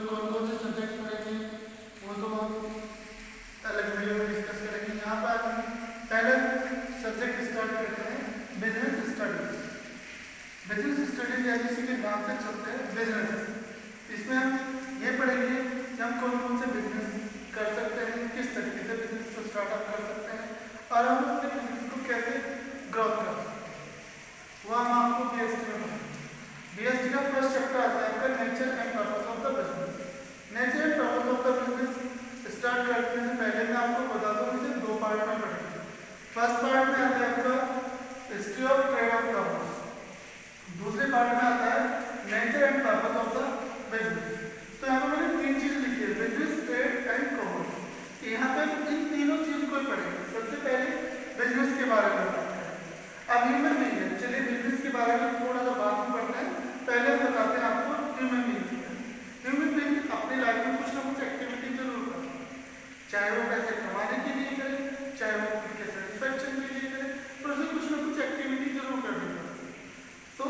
कौन कौन से सब्जेक्ट पढ़ेंगे वो तो हम अलग वीडियो में डिस्कस करेंगे। यहाँ पर हम पहले सब्जेक्ट स्टार्ट करते हैं बिजनेस स्टडीज। बिजनेस स्टडीज या किसी के नाम से चलते हैं बिजनेस। इसमें हम ये पढ़ेंगे कि हम कौन कौन से बिजनेस कर सकते हैं, किस तरीके से बिजनेस को स्टार्टअप कर सकते हैं और हम अपने बिजनेस को कैसे ग्रोथ कर सकते हैं। वो हम आपको बीएसटी में पढ़ेंगे। बीएसटी का फर्स्ट चैप्टर आता है आपका nature and purpose of the business. Nature and purpose of the business start करने से पहले मैं आपको बता दूं इसे दो पार्ट में पढ़ेंगे। फर्स्ट पार्ट में आता है आपका history of trade off commerce, दूसरे पार्ट में आता है nature and purpose of the business. तो यहाँ पर मैंने तीन चीज लिखी है, बिजनेस, ट्रेड एंड कॉमर्स। यहाँ पे इन तीनों चीज को पढ़ेंगे। सबसे पहले बिजनेस के बारे में बात करें। अब ह्यूमन बीइंग है, चलिए बिजनेस के बारे में थोड़ा सा बात में पढ़ते हैं। पहले हम बताते हैं आपको ह्यूमन बीइंग। ह्यूमन बीइंग अपनी लाइफ में कुछ ना कुछ एक्टिविटी जरूर करते हैं, चाहे वो पैसे कमाने के लिए करें, चाहे वो खुद के सेटिस्फेक्शन के लिए करें, पर उसे कुछ ना कुछ एक्टिविटी जरूर करनी पड़ती है। तो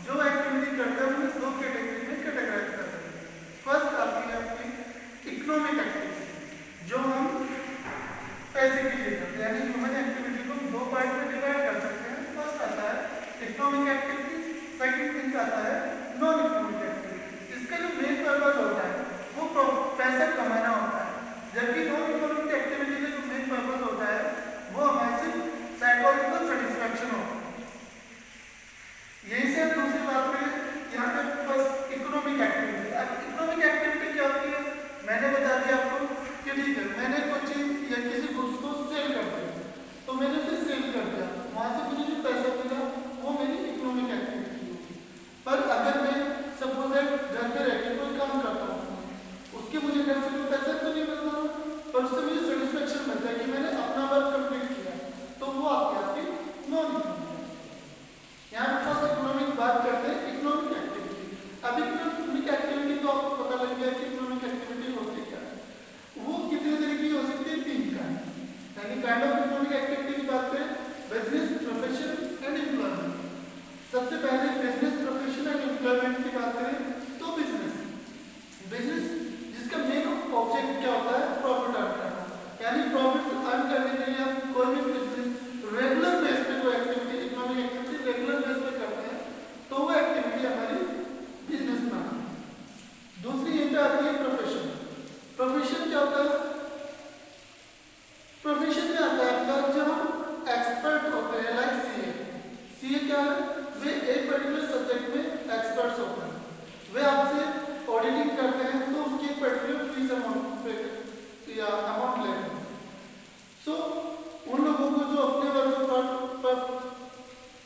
जो एक्टिविटी करते हैं उन्हें दो कैटेगरी में कैटेगराइज करते हैं। फर्स्ट आती है आपकी इकोनॉमिक एक्टिविटी, जो हम पैसे के लिए करते हैं, यानी ह्यूमन एक्टिविटी को दो पार्ट में डिवाइड कर सकते हैं। फर्स्ट आता है इकोनॉमिक एक्टिविटी, सेकंड थिंग आता है नॉन इकोनॉमिक एक्टिविटी। इसका जो मेन पर्पस होता है वो पैसा कमाना होता है, जबकि नॉन इकोनॉमिक एक्टिविटी का जो मेन पर्पस होता है वो हमारे सिर्फ साइकोलॉजिकल सेटिस्फैक्शन होता है। यही से हम दूसरी बात करें, यहाँ पे फर्स्ट इकोनॉमिक एक्टिविटी। अब इकोनॉमिक एक्टिविटी क्या होती है मैंने बता दिया आपको कि ठीक है, मैंने कोई चीज या किसी गुड्स को सेल कर दिया, तो मैंने उसे सेल कर दिया, वहां से मुझे जो पैसा मिला वो मेरी इकोनॉमिक एक्टिविटी होगी। पर अगर मैं सपोज घर पे रह के कोई काम करता हूँ, उसके मुझे घर से कोई पैसा तो नहीं मिल रहा, पर उससे मुझे सेटिस्फेक्शन मिलता है कि मैंने अपना वर्क कंप्लीट किया, तो वो आपकी नॉन इकोनॉमिक। यहाँ पे फर्स्ट इकोनॉमिक बात करते हैं, इकोनॉमिक एक्टिविटी। अब इकोनॉमिक एक्टिविटी तो आपको पता लग गया कि इकोनॉमिक एक्टिविटी होती क्या है। वो कितने तरह की हो सकती है, तीन काइंड। यानी काइंड ऑफ इकोनॉमिक एक्टिविटी की बात करें, बिजनेस, प्रोफेशन एंड एम्प्लॉयमेंट। सबसे पहले बिजनेस, प्रोफेशन एंड एम्प्लॉयमेंट की बात करें तो बिजनेस जिसका मेन ऑब्जेक्ट क्या होता है, प्रॉफिट अर्न करना। यानी प्रॉफिट अर्न करने के लिए हम कोई भी बिजनेस रेगुलर बेस पे कोई activity, economic activity regular base पे करते हैं, तो वो एक्टिविटी हमारी बिजनेस में आती है। दूसरी ये आती है प्रोफेशन। प्रोफेशन क्या होता है, प्रोफेशन में आता है आपका जब हम एक्सपर्ट होते हैं, लाइक सीए क्या है, वे एक पर्टिकुलर सब्जेक्ट में एक्सपर्ट्स होते हैं, वे आपसे ऑडिटिंग करते हैं तो उसकी एक पर्टिकुलर फीस अमाउंट लेते हैं। सो उन लोगों को जो अपने वर्क पर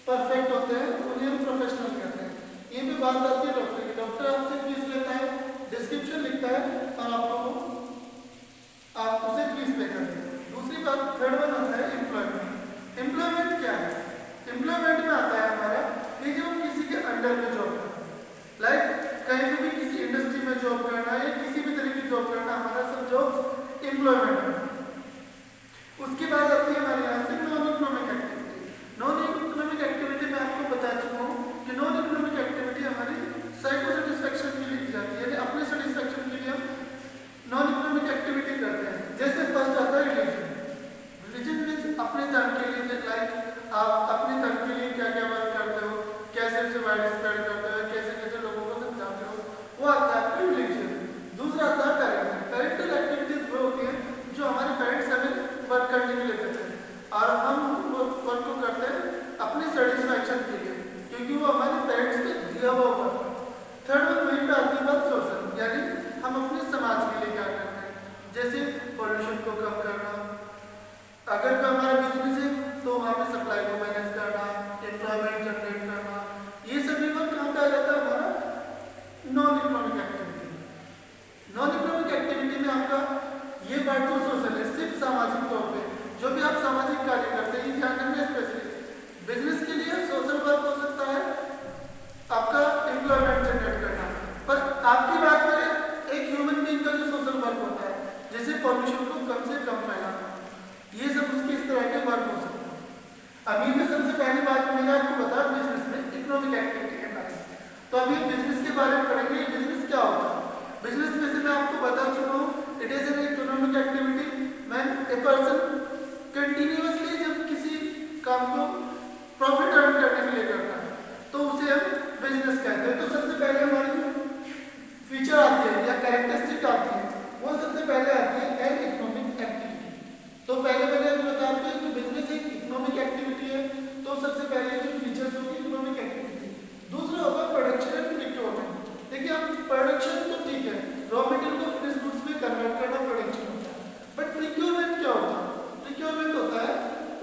परफेक्ट होते हैं उन्हें हम प्रोफेशनल कहते हैं। ये भी बात आती है डॉक्टर की। डॉक्टर आपसे फीस लेता है, डिस्क्रिप्शन लिखता है और आप उसे फीस पे करते हैं। दूसरी बात, थर्ड वन आता है एम्प्लॉयमेंट। एम्प्लॉयमेंट क्या है, एम्प्लॉयमेंट में आता है हमारा कि जो हम किसी के अंडर में जॉब करते हैं, लाइक कहीं भी किसी इंडस्ट्री में जॉब करना या किसी भी तरह की जॉब करना, हमारा सब जॉब एम्प्लॉयमेंट है। उसके बाद आती है हमारे यहाँ से non economic activity. Non economic activity में आपको बता चुका हूँ कि नॉन इकोनॉमिक एक्टिविटी हमारी साइको सेटिस्फेक्शन के लिए की जाती है, यानी अपने सेटिस्फेक्शन के लिए हम नॉन इकोनॉमिक एक्टिविटी करते हैं। जैसे फर्स्ट आता है रिलीजन। रिलीजन मीन्स अपने धर्म के लिए, लाइक आप अपने धर्म के लिए क्या क्या वर्क करते हो, कैसे उसे वाइड स्प्रेड करते हो, कैसे कैसे लोगों को समझाते हो, वो आता है आपका रिलीजन। दूसरा आता है पेरेंटल। पेरेंटल एक्टिविटीज वो होती है जो हमारे पेरेंट्स हमें वर्क करने के लिए देते हैं और हम वर्क को करते हैं अपने सेटिस्फैक्शन के लिए, क्योंकि वो हमारे पेरेंट्स ने दिया हुआ वर्क है। थर्ड वन वहीं पे आती है बात सोशल, यानी हम अपने समाज के लिए क्या करते हैं, जैसे पॉल्यूशन को कम करना, अगर का हमारा बिजनेस है तो वहाँ पे सप्लाई को मैनेज करना, एम्प्लॉयमेंट जनरेट करना, ये सभी वर्क कहाँ पे आ जाता है, हमारा non economic activity. Non economic activity में आपका ये पार्ट जो सोशल है, सिर्फ सामाजिक तौर पे जो भी आप सामाजिक कार्य करते हैं, ये ध्यान रखना स्पेशली। बिजनेस के लिए सोशल वर्क हो सकता है आपका एम्प्लॉयमेंट जनरेट करना, पर आपकी बात करें एक ह्यूमन बीइंग का जो सोशल वर्क होता है, जैसे पॉल्यूशन को कम से कम फैलाना, ये सब उसके इस तरह के वर्क हो सकते हैं। अभी में सबसे पहली बात मैंने आपको बताया बिजनेस में इकोनॉमिक एक्टिविटी के बारे में, तो अभी बिजनेस के बारे में पढ़ेंगे। बिजनेस क्या होता है, बिजनेस में पर्सन कंटिन्यूअसली जब किसी काम को प्रॉफिट अर्न करने के लिए करता है तो उसे हम बिजनेस कहते हैं। तो सबसे पहले हमारी जो फीचर आती है या कैरेक्टरिस्टिक आती है वो सबसे पहले आती है एन इकोनॉमिक एक्टिविटी। तो पहले मैंने बताया कि बिजनेस एक इकोनॉमिक एक्टिविटी है, तो सबसे पहले जो फीचर्स होगी इकोनॉमिक एक्टिविटी। दूसरा होगा प्रोडक्शन एंड प्रोक्योरमेंट। देखिए अब प्रोडक्शन तो ठीक है, रॉ मटेरियल को फिनिश गुड्स में कन्वर्ट करना प्रोडक्शन होता है, बट प्रोक्योरमेंट क्या होता है? प्रोक्योरमेंट होता है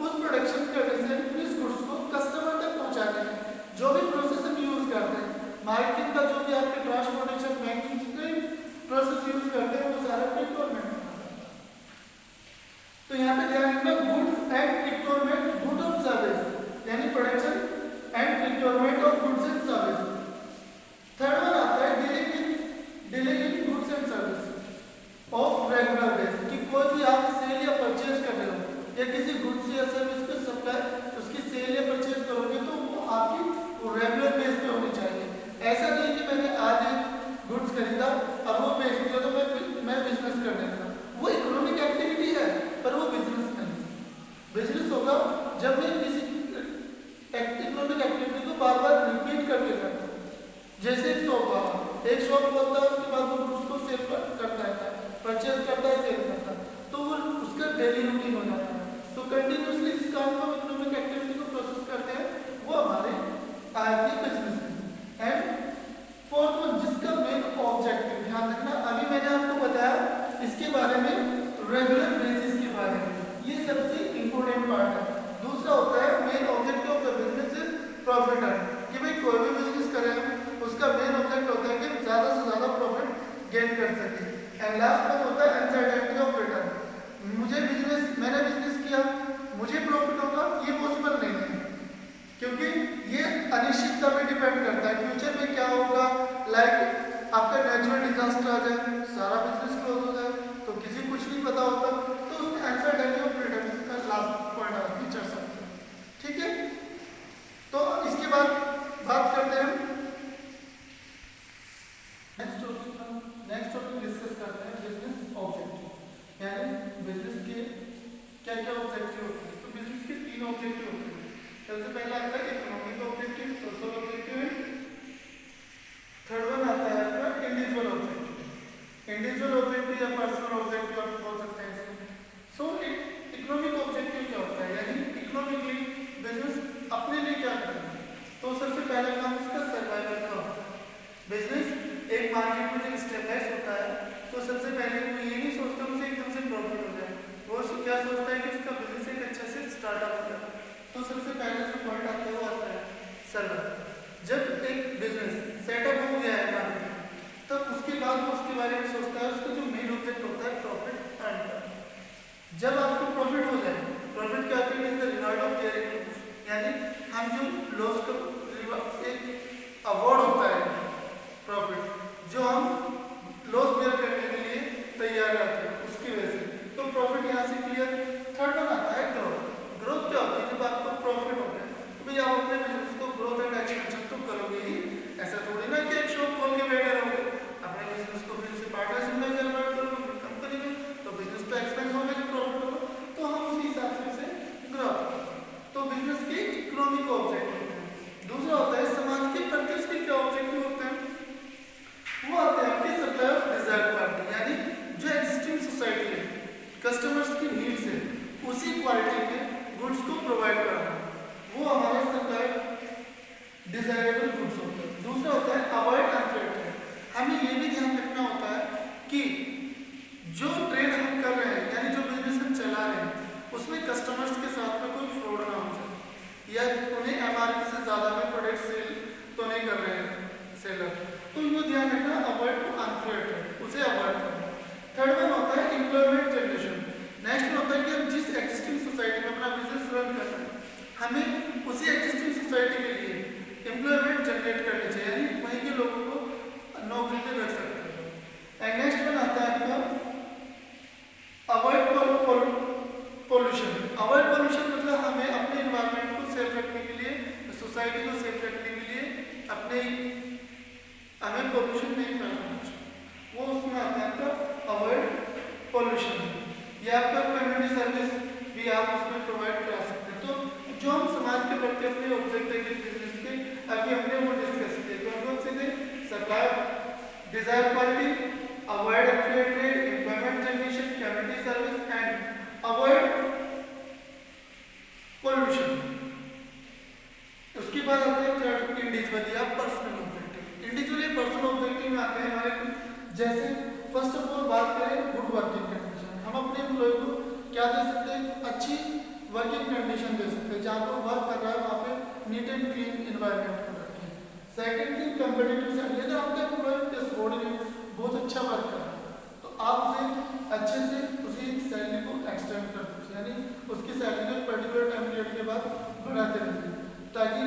उस प्रोडक्शन करने से फिनिश गुड्स को कस्टमर तक पहुंचाने में जो भी प्रोसेस हम यूज करते हैं, मार्केटिंग का जो भी आपके ट्रांसपोर्टेशन बैंकिंग जितने प्रोसेस यूज करते हैं वो सारा प्रोक्योरमेंट होता है। तो यहाँ पे ध्यान रखना गुड्स एंड प्रोक्योरमेंट, गुड और सर्विस यानी production and procurement of goods and service. Third one आता है dealing in goods and service of regular base, कि कोई भी आप सेल या परचेज कर रहे हो या किसी गुड्स या सर्विस को सप्लाई उसकी सेल या परचेज करोगे तो वो आपकी रेगुलर बेस पे होनी चाहिए। ऐसा नहीं कि मैंने आज एक गुड्स खरीदा अब वो बेच दिया तो मैं बिजनेस करने लगा, वो इकोनॉमिक एक्टिविटी है पर वो बिजनेस नहीं। बिजनेस होगा जब मैं किसी इकोनॉमिक एक्टिविटी को बार बार रिपीट करके करता हूँ। जैसे एक शॉप वाला एक शॉप खोलता है, उसके बाद वो गुड्स को सेल करता है, परचेज करता है, सेल करता है, तो वो उसका डेली रूटीन हो जाता है। तो कंटिन्यूसली जिस काम को इकोनॉमिक एक्टिविटी को प्रोसेस करते हैं वो हमारे आय की बिजनेस है। एंड फोर्थ वन जिसका मेन ऑब्जेक्टिव, ध्यान रखना अभी मैंने आपको बताया इसके बारे में रेगुलर बेसिस के बारे में, ये सबसे इंपॉर्टेंट पार्ट है। दूसरा होता है main objective of the business is profit earn, कि भाई कोई भी बिजनेस करें उसका मेन ऑब्जेक्ट होता है कि ज्यादा से ज्यादा प्रॉफिट गेन कर सके। एंड लास्ट वन होता है अनसर्टेनिटी ऑफ रिटर्न, मैंने बिजनेस किया मुझे प्रॉफिट होगा ये पॉसिबल नहीं है, क्योंकि ये अनिश्चितता पे डिपेंड करता है फ्यूचर में क्या होगा। लाइक आपका नेचुरल डिजास्टर आ जाए, सारा बिजनेस क्लोज हो जाए तो किसी कुछ नहीं पता होता, तो उसमें अनसर्टेनिटी ऑफ रिटर्न का लास्ट पॉइंट आता है फीचर सब। ठीक है, तो इसके बाद बात करते हैं नेक्स्ट टॉपिक डिस्कस करते हैं बिजनेस ऑब्जेक्टिव, यानी बिजनेस के क्या क्या ऑब्जेक्टिव होते हैं। तो बिजनेस के 3 ऑब्जेक्टिव होते हैं। सबसे पहला आता है economic objective, social objective, third one आता है आपका इंडिविजुअल ऑब्जेक्टिव। इंडिविजुअल ऑब्जेक्टिव या पर्सनल ऑब्जेक्टिव आप बोल सकते हैं इसमें। सो इकोनॉमिक ऑब्जेक्टिव क्या होता है, यानी इकोनॉमिकली बिजनेस अपने लिए क्या करता है। तो सबसे पहला काम इसका सर्वाइवल का होता है। बिजनेस एक मार्केट में जब स्टेबलाइज होता है तो सबसे पहले वो ये नहीं सोचता उसे एकदम से प्रॉफिट हो जाए, वो क्या सोचता है कि उसका बिजनेस एक अच्छे से स्टार्टअप हो जाए। तो सबसे पहले जो पॉइंट आता है वो आता है सर्वाइवल। जब एक बिजनेस सेटअप हो गया है मार्केट में तब उसके बाद वो उसके बारे में सोचता है, उसका जो मेन ऑब्जेक्ट होता है प्रॉफिट अर्न करना। जब आपको प्रॉफिट हो जाए, प्रॉफिट क्या होता है, रिवार्ड ऑफ डेयरिंग, यानी हम जो लॉस का एक अवार्ड होता है प्रॉफिट जो हम लॉस बेयर करने के लिए तैयार रहते हैं उसकी वजह से, तो प्रॉफिट यहाँ से क्लियर। थर्ड वन आता है ग्रोथ। ग्रोथ क्या होती है, जब आपको प्रॉफिट हो गया तो भाई आप अपने बिजनेस को ग्रोथ एंड एक्सपेंशन तो करोगे ही, ऐसा थोड़ी ना कि एक शॉप खोल के बैठे रहोगे, अपने बिजनेस को फिर से पार्टनरशिप में कन्वर्ट करोगे फिर कंपनी में, तो बिजनेस तो एक्सपेंस होगा जब प्रॉफिट होगा, तो हम उसी हिसाब से ग्रोथ। तो बिजनेस के इकोनॉमिक ऑब्जेक्टिव होते हैं। दूसरा होता है समाज के प्रति उसके क्या ऑब्जेक्टिव होते हैं, वो आते हैं आपके सप्लाई ऑफ डिजायर्ड पार्टी, यानी जो एग्जिस्टिंग सोसाइटी है कस्टमर्स की नीड्स है उसी करके अपने ऑब्जेक्टिव बिजनेस के अभी हमने वो डिस्कस किए। कौन से थे? Supply desire quality, avoid unfair trade, employment generation, community service and avoid pollution. उसके बाद आते हैं थर्ड इंडिविजुअल या personal objective. Individually personal objective में आते हैं हमारे, जैसे फर्स्ट ऑफ ऑल बात करें गुड वर्किंग कंडीशन। हम अपने एम्प्लॉय को क्या दे सकते हैं? अच्छी वर्किंग कंडीशन दे सकते हैं, जहाँ पर वर्क कर रहा है वहाँ पे नीट एंड क्लीन एनवायरनमेंट को रखें। Second thing competitive salary. अगर आपका एम्प्लॉय सबॉर्डिनेट बहुत अच्छा वर्क कर रहा है तो आप उसे अच्छे से उसी सैलरी को एक्सटेंड कर दीजिए, यानी उसकी सैलरी को पर्टिकुलर टाइम पीरियड के बाद बढ़ाते रहिए, ताकि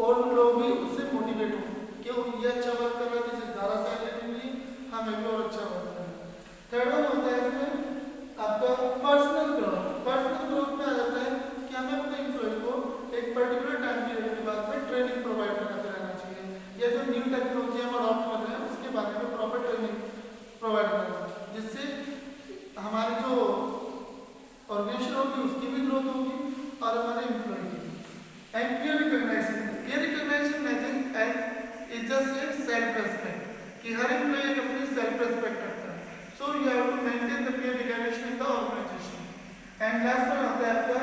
और लोग भी उससे मोटिवेट हो कि ये अच्छा वर्क कर रहा है, जिसे ज़्यादा सैलरी मिली, हमें भी और अच्छा वर्क करना है। थर्ड वन होता है इसमें आपका पर्सनल ग्रोथ। पर्सनल ग्रोथ में आ जाता है कि हमें अपने एम्प्लॉय को एक पर्टिकुलर टाइम पीरियड के बाद में ट्रेनिंग प्रोवाइड कराते रहना चाहिए, या जो न्यू टेक्नोलॉजी हम अडॉप्ट कर रहे हैं उसके बारे में प्रॉपर ट्रेनिंग प्रोवाइड करना, जिससे हमारी जो ऑर्गेनाइजेशन होगी उसकी भी ग्रोथ होगी और हमारे एम्प्लॉय की। And peer recognition. Peer recognition nothing else is just a self respect, कि हर एम्प्लॉय एक अपनी सेल्फ रेस्पेक्ट रखता है। So you have to maintain the peer recognition in the organisation. And last one आता है आपका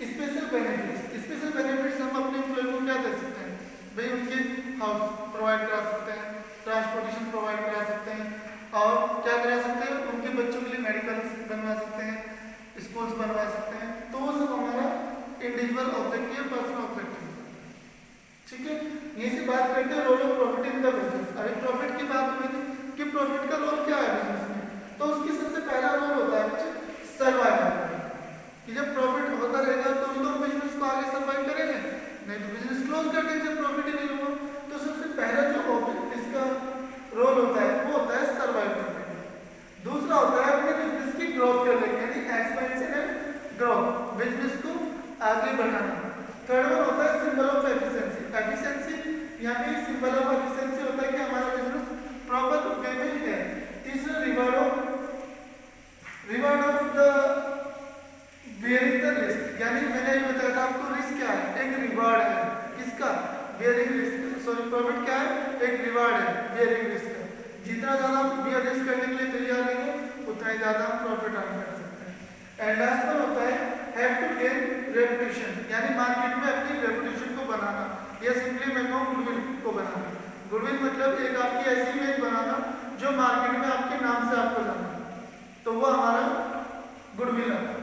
स्पेशल बेनिफिट्स। स्पेशल बेनिफिट्स हम अपने एम्प्लॉय को क्या दे सकते हैं? भाई उनके हाउस प्रोवाइड करा सकते हैं, ट्रांसपोर्टेशन प्रोवाइड करा सकते हैं, और क्या करा सकते हैं? उनके बच्चों के लिए मेडिकल बनवा सकते हैं, स्कूल्स बनवा सकते हैं। तो वो सब हमारा इंडिविजुअल ऑब्जेक्टिव, पर्सनल ऑब्जेक्टिव, ठीक है। यहीं से बात करते हैं role of profit in the business. अभी प्रॉफिट की बात हुई थी कि प्रॉफिट का रोल क्या है बिजनेस में, तो उसकी सबसे पहला रोल होता है सर्वाइवल, कि जब प्रॉफिट होता रहेगा तो ही तो बिजनेस को आगे सर्वाइव करेंगे, नहीं तो बिजनेस क्लोज कर देंगे जब प्रॉफिट ही नहीं होगा। तो सबसे पहला जो ऑब्जेक्ट इसका रोल होता है वो होता है सर्वाइव करने का। दूसरा होता है अपने बिजनेस की ग्रोथ करने का, यानी एक्सपेंशन एंड ग्रोथ, बिजनेस को आगे बढ़ाना। थर्ड वन होता है सिंबल ऑफ एफिशिएंसी। एफिशिएंसी यानी सिंबल ऑफ एफिशिएंसी होता है कि हमारा बिजनेस प्रॉपर वे में है। तीसरा reward of the bearing the risk, यानी मैंने ये बताया था आपको रिस्क क्या है? एक रिवॉर्ड है किसका? Bearing risk. सॉरी, प्रॉफिट क्या है? एक रिवॉर्ड है बेयरिंग रिस्क का। जितना ज़्यादा हम बेयर रिस्क करने के लिए तैयार रहेंगे उतना ही ज़्यादा हम प्रॉफिट अर्न कर सकते हैं। एंड लास्ट वन होता है हैव टू गेन रेपुटेशन, यानी मार्केट में अपनी रेपुटेशन को बनाना, या सिंपली मैं कहूँ गुडविल को बनाना। गुडविल मतलब एक आपकी ऐसी इमेज बनाना जो मार्केट में आपके नाम से आपको जाना, तो वो हमारा गुडविल है।